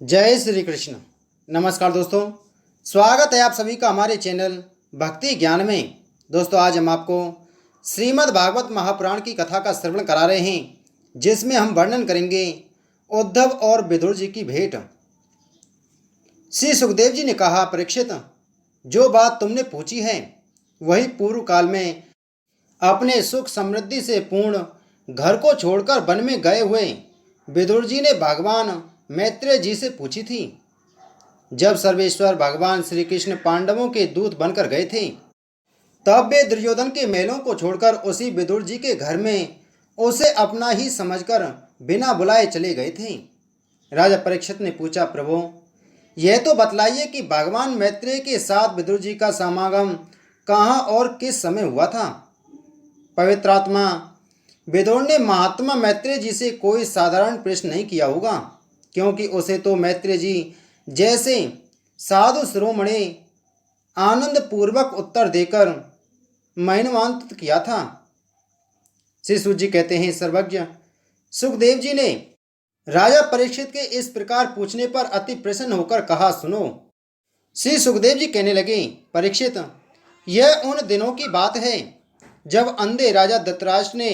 जय श्री कृष्ण। नमस्कार दोस्तों, स्वागत है आप सभी का हमारे चैनल भक्ति ज्ञान में। दोस्तों, आज हम आपको श्रीमद् भागवत महापुराण की कथा का श्रवण करा रहे हैं, जिसमें हम वर्णन करेंगे उद्धव और विदुर जी की भेंट। श्री सुखदेव जी ने कहा, परीक्षित, जो बात तुमने पूछी है वही पूर्व काल में अपने सुख समृद्धि से पूर्ण घर को छोड़कर वन में गए हुए विदुर जी ने भगवान मैत्रेय जी से पूछी थी। जब सर्वेश्वर भगवान श्री कृष्ण पांडवों के दूत बनकर गए थे, तब वे दुर्योधन के महलों को छोड़कर उसी विदुर जी के घर में उसे अपना ही समझकर बिना बुलाए चले गए थे। राजा परीक्षित ने पूछा, प्रभु, यह तो बतलाइए कि भगवान मैत्रेय के साथ विदुर जी का समागम कहाँ और किस समय हुआ था। पवित्रात्मा विदुर ने महात्मा मैत्रेय जी से कोई साधारण प्रश्न नहीं किया होगा, क्योंकि उसे तो मैत्रेय जी जैसे साधु शिरोमणि आनंद पूर्वक उत्तर देकर महिमान्वित किया था। श्री सूत जी कहते हैं, सर्वज्ञ सुखदेव जी ने राजा परीक्षित के इस प्रकार पूछने पर अति प्रसन्न होकर कहा, सुनो। श्री सुखदेव जी कहने लगे, परीक्षित, यह उन दिनों की बात है जब अंधे राजा धृतराष्ट्र ने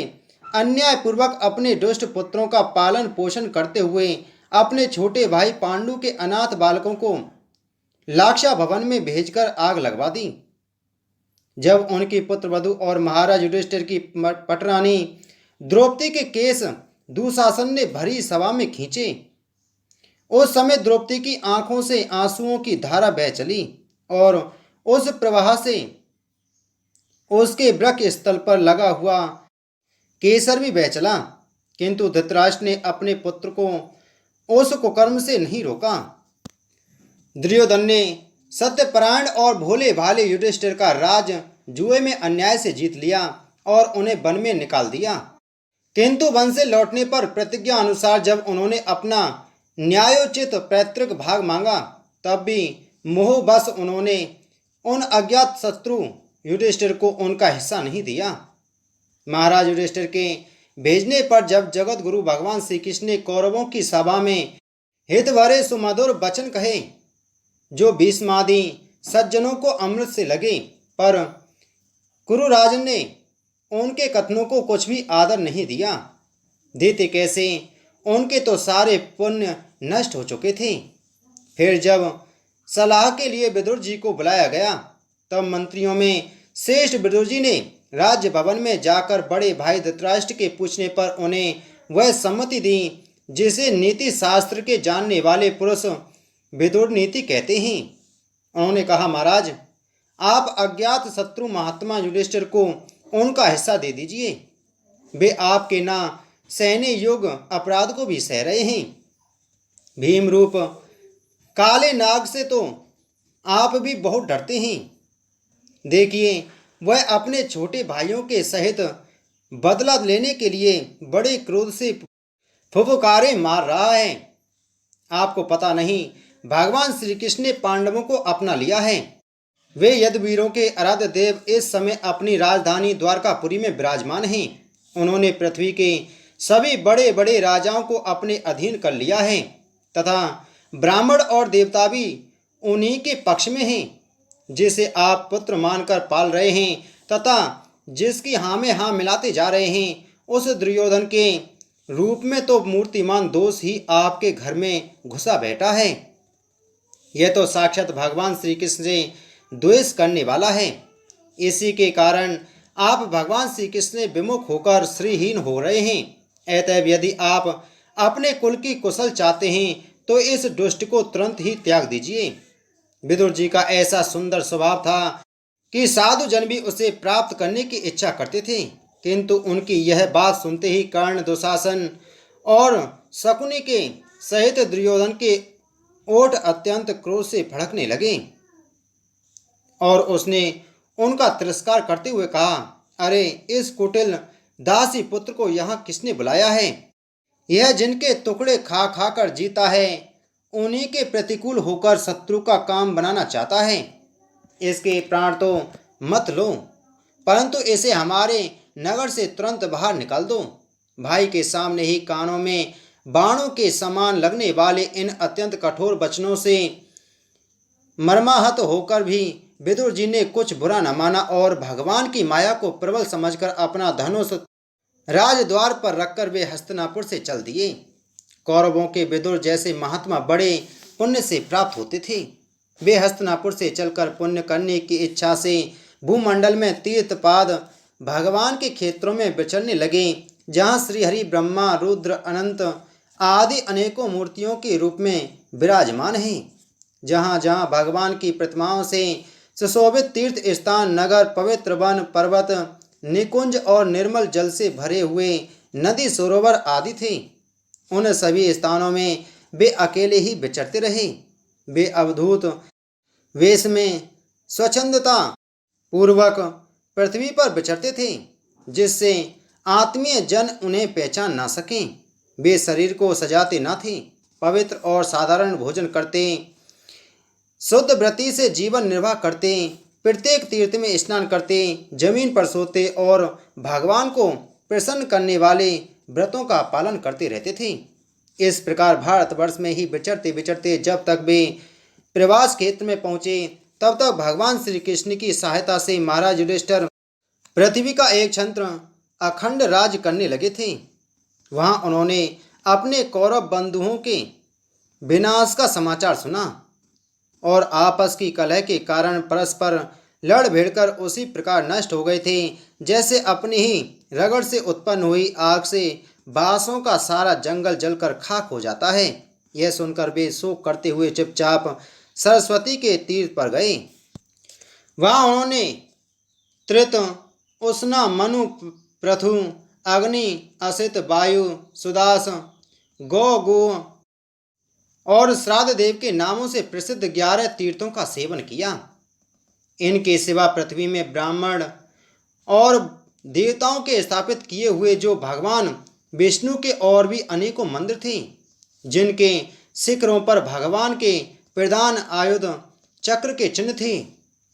अन्यायपूर्वक अपने दुष्ट पुत्रों का पालन पोषण करते हुए अपने छोटे भाई पांडु के अनाथ बालकों को लाक्षा भवन में भेजकर आग लगवा दी। जब उनकी पुत्र वधु और महाराज युधिष्ठिर की पटरानी द्रौपदी के केस दुशासन ने भरी सभा में खींचे, उस समय द्रौपदी की आंखों से आंसुओं की धारा बह चली और उस प्रवाह से उसके वृक्क स्थल पर लगा हुआ केसर भी बह चला, किंतु धृतराष्ट्र ने अपने पुत्र को उस कुकर्म से नहीं रोका। दुर्योधन ने सत्यपरायण और भोले भाले युधिष्ठिर का राज जुए में अन्याय से जीत लिया और उन्हें वन में निकाल दिया, किंतु वन से लौटने पर प्रतिज्ञा अनुसार जब उन्होंने अपना न्यायोचित पैतृक भाग मांगा, तब भी मोहवश उन्होंने उन अज्ञात शत्रु युधिष्ठिर को उनका हिस्सा नहीं दिया। महाराज युधिष्ठिर के भेजने पर जब जगत गुरु भगवान श्री कृष्ण ने कौरवों की सभा में हित भरे सुमधुर वचन कहे, जो भीष्मादि सज्जनों को अमृत से लगे, पर कुरुराजन ने उनके कथनों को कुछ भी आदर नहीं दिया। देते कैसे, उनके तो सारे पुण्य नष्ट हो चुके थे। फिर जब सलाह के लिए विदुर जी को बुलाया गया, तब मंत्रियों में श्रेष्ठ विदुर जी ने राज्य भवन में जाकर बड़े भाई धृतराष्ट्र के पूछने पर उन्हें वह सम्मति दी जिसे नीति शास्त्र के जानने वाले पुरुष विदुर नीति कहते हैं। उन्होंने कहा, महाराज, आप अज्ञात शत्रु महात्मा युधिष्ठिर को उनका हिस्सा दे दीजिए। वे आपके ना सहने योग्य अपराध को भी सह रहे हैं। भीम रूप काले नाग से तो आप भी बहुत डरते हैं। देखिए, वह अपने छोटे भाइयों के सहित बदला लेने के लिए बड़े क्रोध से फुफकारे मार रहा है। आपको पता नहीं, भगवान श्री कृष्ण ने पांडवों को अपना लिया है। वे यदुवीरों के आराध्य देव इस समय अपनी राजधानी द्वारकापुरी में विराजमान हैं। उन्होंने पृथ्वी के सभी बड़े बड़े राजाओं को अपने अधीन कर लिया है तथा ब्राह्मण और देवता भी उन्हीं के पक्ष में हैं। जिसे आप पुत्र मानकर पाल रहे हैं तथा जिसकी हाँ में हाँ मिलाते जा रहे हैं, उस दुर्योधन के रूप में तो मूर्तिमान दोष ही आपके घर में घुसा बैठा है। यह तो साक्षात भगवान श्री कृष्ण से द्वेष करने वाला है। इसी के कारण आप भगवान श्री कृष्ण से विमुख होकर श्रीहीन हो रहे हैं। अतएव यदि आप अपने कुल की कुशल चाहते हैं तो इस दुष्ट को तुरंत ही त्याग दीजिए। विदुर जी का ऐसा सुंदर स्वभाव था कि साधु जन भी उसे प्राप्त करने की इच्छा करते थे, किंतु उनकी यह बात सुनते ही कर्ण, दुशासन और शकुनि के सहित दुर्योधन के ओठ अत्यंत क्रोध से भड़कने लगे और उसने उनका तिरस्कार करते हुए कहा, अरे, इस कुटिल दासी पुत्र को यहाँ किसने बुलाया है? यह जिनके टुकड़े खा खा कर जीता है, उन्हीं के प्रतिकूल होकर शत्रु का काम बनाना चाहता है। इसके प्राण तो मत लो, परंतु इसे हमारे नगर से तुरंत बाहर निकाल दो। भाई के सामने ही कानों में बाणों के समान लगने वाले इन अत्यंत कठोर वचनों से मर्माहत होकर भी विदुर जी ने कुछ बुरा न माना और भगवान की माया को प्रबल समझकर अपना धनुष राजद्वार पर रखकर वे हस्तिनापुर से चल दिए। कौरवों के विदुर जैसे महात्मा बड़े पुण्य से प्राप्त होते थे। वे हस्तिनापुर से चलकर पुण्य करने की इच्छा से भूमंडल में तीर्थपाद भगवान के क्षेत्रों में विचरने लगे, जहाँ श्रीहरि ब्रह्मा रुद्र अनंत आदि अनेकों मूर्तियों के रूप में विराजमान हैं। जहाँ जहाँ भगवान की प्रतिमाओं से सुशोभित तीर्थ स्थान, नगर, पवित्र वन, पर्वत, निकुंज और निर्मल जल से भरे हुए नदी, सरोवर आदि थे, उन सभी स्थानों में वे अकेले ही विचरते रहे। वे अवधूत वेश में स्वच्छंदता पूर्वक पृथ्वी पर विचरते थे, जिससे आत्मीय जन उन्हें पहचान ना सकें। वे शरीर को सजाते न थे, पवित्र और साधारण भोजन करते, शुद्ध व्रति से जीवन निर्वाह करते, प्रत्येक तीर्थ में स्नान करते, जमीन पर सोते और भगवान को प्रसन्न करने वाले व्रतों का पालन करते रहते थे। इस प्रकार भारतवर्ष में ही विचरते विचरते जब तक वे प्रवास क्षेत्र में पहुँचे, तब तक भगवान श्री कृष्ण की सहायता से महाराज युधिष्ठिर पृथ्वी का एक छत्र अखंड राज करने लगे थे। वहाँ उन्होंने अपने कौरव बंधुओं के विनाश का समाचार सुना और आपस की कलह के कारण परस्पर लड़ भिड़कर उसी प्रकार नष्ट हो गए थे, जैसे अपनी ही रगड़ से उत्पन्न हुई आग से बांसों का सारा जंगल जलकर खाक हो जाता है। यह सुनकर वे शोक करते हुए चुपचाप सरस्वती के तीर्थ पर गए। वहाँ उन्होंने त्रित, उष्णा, मनु, पृथु, अग्नि, असित, वायु, सुदास, गो और श्राद्ध देव के नामों से प्रसिद्ध 11 तीर्थों का सेवन किया। इनके सिवा पृथ्वी में ब्राह्मण और देवताओं के स्थापित किए हुए जो भगवान विष्णु के और भी अनेकों मंदिर थे, जिनके शिखरों पर भगवान के प्रधान आयुध चक्र के चिन्ह थे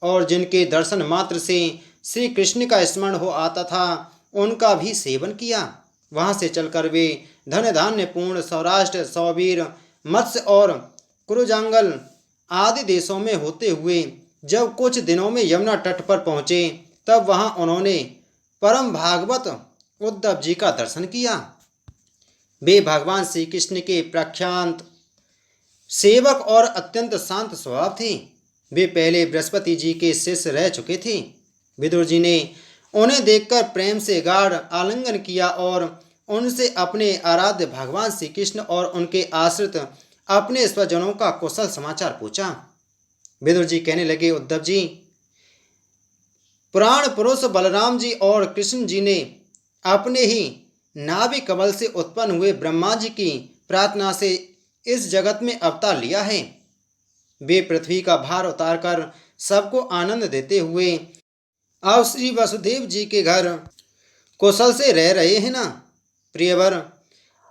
और जिनके दर्शन मात्र से श्री कृष्ण का स्मरण हो आता था, उनका भी सेवन किया। वहाँ से चलकर वे धन धान्य पूर्ण सौराष्ट्र, सौवीर, मत्स्य और कुरुजांगल आदि देशों में होते हुए जब कुछ दिनों में यमुना तट पर पहुँचे, तब वहाँ उन्होंने परम भागवत उद्धव जी का दर्शन किया। वे भगवान श्री कृष्ण के प्रख्यात सेवक और अत्यंत शांत स्वभाव थे। वे पहले बृहस्पति जी के शिष्य रह चुके थे। विदुर जी ने उन्हें देखकर प्रेम से गाढ़ आलिंगन किया और उनसे अपने आराध्य भगवान श्री कृष्ण और उनके आश्रित अपने स्वजनों का कुशल समाचार पूछा। विदुर जी कहने लगे, उद्धव जी, पुराण पुरुष बलराम जी और कृष्ण जी ने अपने ही नाभि कमल से उत्पन्न हुए ब्रह्मा जी की प्रार्थना से इस जगत में अवतार लिया है। वे पृथ्वी का भार उतारकर सबको आनंद देते हुए अब श्री वसुदेव जी के घर कुशल से रह रहे हैं ना। प्रियवर,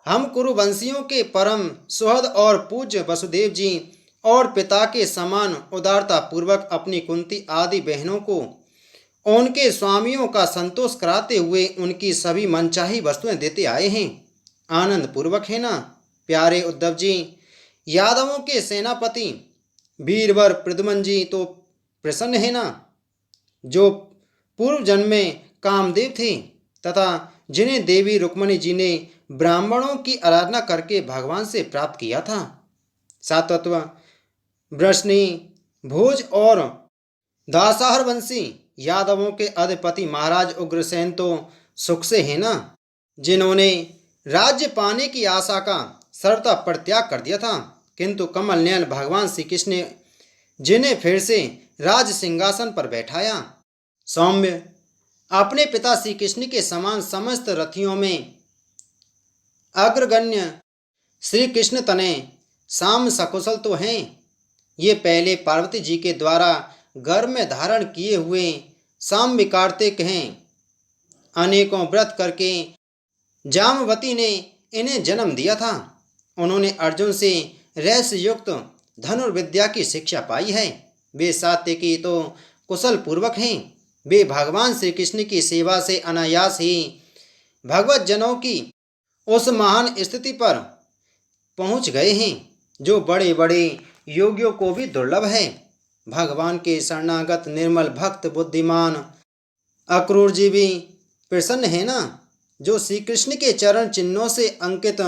हम कुरुवंशियों के परम सुहृद और पूज्य वसुदेव जी और पिता के समान उदारता पूर्वक अपनी कुंती आदि बहनों को उनके स्वामियों का संतोष कराते हुए उनकी सभी मनचाही वस्तुएं देते आए हैं। आनंद पूर्वक है ना। प्यारे उद्धव जी, यादवों के सेनापति वीरवर प्रद्युम्न जी तो प्रसन्न है ना, जो पूर्व जन्म में कामदेव थे तथा जिन्हें देवी रुक्मणी जी ने ब्राह्मणों की आराधना करके भगवान से प्राप्त किया था। सातत्व वृष्णि, भोज और दासाहर वंशी यादवों के अधिपति महाराज उग्रसेन तो सुख से है ना, जिन्होंने राज्य पाने की आशा का सर्वथा परित्याग कर दिया था, किंतु कमल नयन भगवान श्री कृष्ण ने जिन्हें फिर से राज सिंहासन पर बैठाया। सौम्य, अपने पिता श्री कृष्ण के समान समस्त रथियों में अग्रगण्य श्री कृष्ण तने साम सकुशल तो हैं। ये पहले पार्वती जी के द्वारा गर्भ में धारण किए हुए साम्य कार्तिक हैं। अनेकों व्रत करके जामवती ने इन्हें जन्म दिया था। उन्होंने अर्जुन से रहस्य युक्त धनुर्विद्या की शिक्षा पाई है। वे सात्विकी तो कुशल पूर्वक हैं। वे भगवान श्री कृष्ण की सेवा से अनायास ही भगवत जनों की उस महान स्थिति पर पहुंच गए हैं, जो बड़े बड़े योगियों को भी दुर्लभ है। भगवान के शरणागत निर्मल भक्त बुद्धिमान अक्रूर जी भी प्रसन्न है ना, जो श्री कृष्ण के चरण चिन्हों से अंकित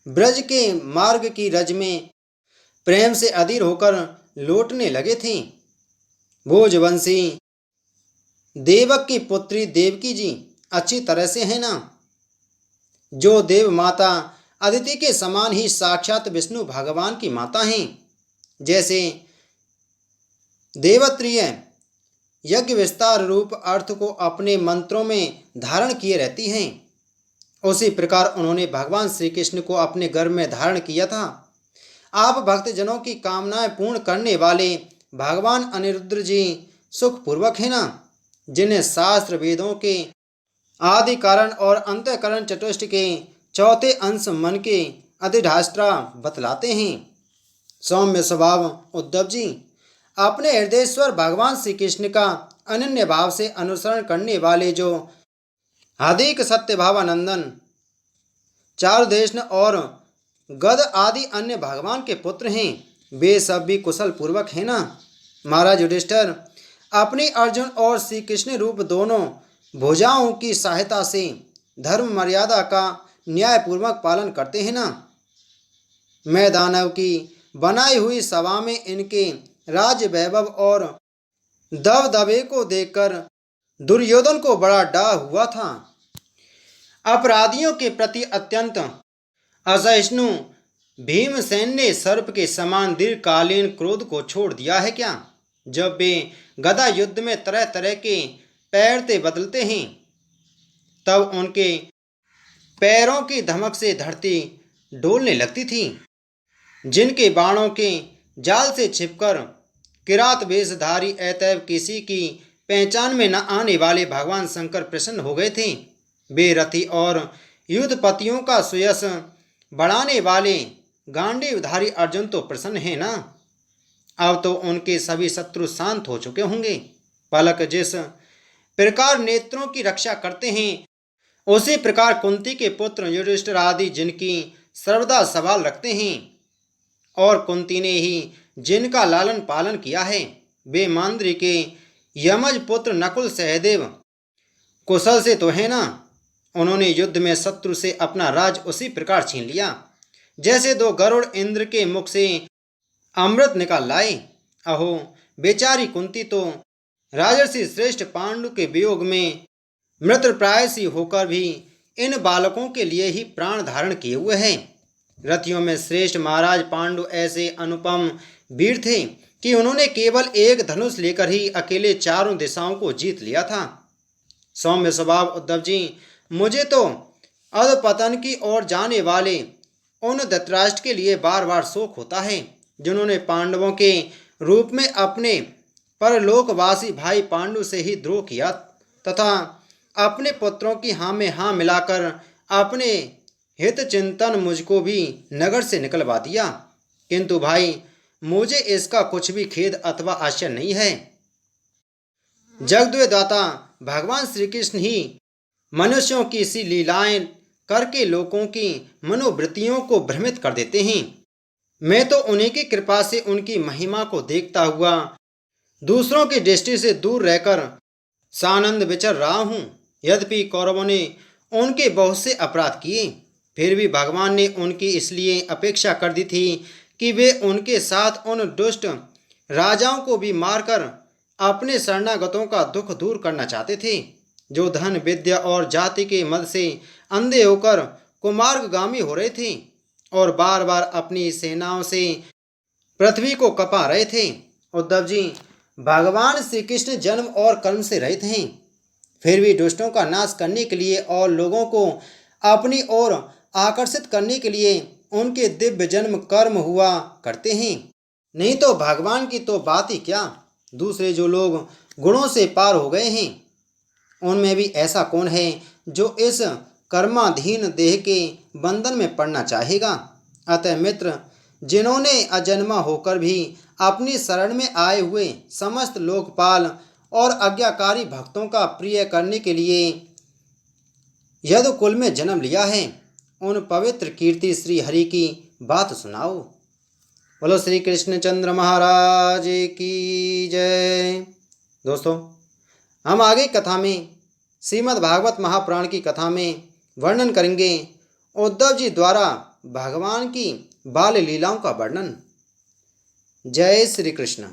ब्रज के मार्ग की रज में प्रेम से अधीर होकर लौटने लगे थे। भोजवंशी देवक की पुत्री देवकी जी अच्छी तरह से है ना, जो देव माता अदिति के समान ही साक्षात विष्णु भगवान की माता हैं। जैसे देवत्रिय यज्ञ विस्तार रूप अर्थ को अपने मंत्रों में धारण किए रहती हैं, उसी प्रकार उन्होंने भगवान श्री कृष्ण को अपने गर्भ में धारण किया था। आप भक्तजनों की कामनाएं पूर्ण करने वाले भगवान अनिरुद्ध जी सुखपूर्वक है ना, जिन्हें शास्त्र वेदों के आदि कारण और अंतःकरण चतुष्ट के चौथे अंश मन के अधिष्ठाता बतलाते हैं। सौम्य स्वभाव उद्धव जी अपने हृदयेश्वर भगवान श्री कृष्ण का अनन्य भाव से अनुसरण करने वाले, जो हार्दिक सत्य भावानंदन चारुदेशन और गद आदि अन्य भगवान के पुत्र हैं, वे सब भी कुशल पूर्वक है ना। महाराज युधिष्ठिर अपनी अर्जुन और श्री कृष्ण रूप दोनों भुजाओं की सहायता से धर्म मर्यादा का न्यायपूर्वक पालन करते हैं ना। मैं दानव की बनाई हुई सभा में इनके राज्य वैभव और दबदबे को देखकर दुर्योधन को बड़ा डर हुआ था। अपराधियों के प्रति अत्यंत असहिष्णु भीमसेन ने सर्प के समान दीर्घकालीन क्रोध को छोड़ दिया है क्या? जब वे गदा युद्ध में तरह तरह के पैरते बदलते हैं, तब उनके पैरों की धमक से धरती डोलने लगती थी। जिनके बाणों के जाल से छिपकर किरात वेशधारी अतएव किसी की पहचान में न आने वाले भगवान शंकर प्रसन्न हो गए थे। वे रथी और युद्धपतियों का सुयश बढ़ाने वाले गांडीवधारी अर्जुन तो प्रसन्न है ना। अब तो उनके सभी शत्रु शांत हो चुके होंगे। पलक जिस प्रकार नेत्रों की रक्षा करते हैं, उसी प्रकार कुंती के पुत्र युधिष्ठिर आदि जिनकी सर्वदा संभाल रखते हैं, और कुंती ने ही जिनका लालन पालन किया है, वे मांद्री के यमज पुत्र नकुल सहदेव कुशल से तो है ना। उन्होंने युद्ध में शत्रु से अपना राज उसी प्रकार छीन लिया, जैसे दो गरुड़ इंद्र के मुख से अमृत निकाल लाए। अहो बेचारी कुंती तो राजर्षि श्रेष्ठ पांडु के वियोग में मृतप्राय सी होकर भी इन बालकों के लिए ही प्राण धारण किए हुए हैं। रथियों में श्रेष्ठ महाराज पांडु ऐसे अनुपम वीर थे कि उन्होंने केवल एक धनुष लेकर ही अकेले चारों दिशाओं को जीत लिया था। सौम्य स्वभाव उद्धव जी, मुझे तो अधपतन की ओर जाने वाले उन धृतराष्ट्र के लिए बार बार शोक होता है, जिन्होंने पांडवों के रूप में अपने परलोकवासी भाई पांडु से ही द्रोह किया तथा अपने पुत्रों की हाँ में हाँ मिलाकर अपने हित चिंतन मुझको भी नगर से निकलवा दिया। किंतु भाई, मुझे इसका कुछ भी खेद अथवा आश्चर्य नहीं है। जगद्वेदाता भगवान श्री कृष्ण ही मनुष्यों की सी लीलाएं करके लोगों की मनोवृत्तियों को भ्रमित कर देते हैं। मैं तो उन्हीं की कृपा से उनकी महिमा को देखता हुआ दूसरों की दृष्टि से दूर रहकर सानंद विचर रहा हूँ। यद्यपि कौरवों ने उनके बहुत से अपराध किए, फिर भी भगवान ने उनकी इसलिए अपेक्षा कर दी थी कि वे उनके साथ उन दुष्ट राजाओं को भी मारकर अपने शरणागतों का दुख दूर करना चाहते थे, जो धन विद्या और जाति के मद से अंधे होकर कुमार्गगामी हो रहे थे और बार बार अपनी सेनाओं से पृथ्वी को कपा रहे थे। उद्धव जी, भगवान श्री कृष्ण जन्म और कर्म से रहित हैं, फिर भी दुष्टों का नाश करने के लिए और लोगों को अपनी ओर आकर्षित करने के लिए उनके दिव्य जन्म कर्म हुआ करते हैं। नहीं तो भगवान की तो बात ही क्या, दूसरे जो लोग गुणों से पार हो गए हैं, उनमें भी ऐसा कौन है जो इस कर्माधीन देह के बंधन में पड़ना चाहेगा। अतः मित्र, जिन्होंने अजन्मा होकर भी अपनी शरण में आए हुए समस्त लोकपाल और आज्ञाकारी भक्तों का प्रिय करने के लिए यदुकुल में जन्म लिया है, उन पवित्र कीर्ति श्री हरि की बात सुनाओ। बोलो श्री कृष्णचंद्र महाराज की जय। दोस्तों, हम आगे कथा में श्रीमद् भागवत महापुराण की कथा में वर्णन करेंगे उद्धव जी द्वारा भगवान की बाल लीलाओं का वर्णन। जय श्री कृष्ण।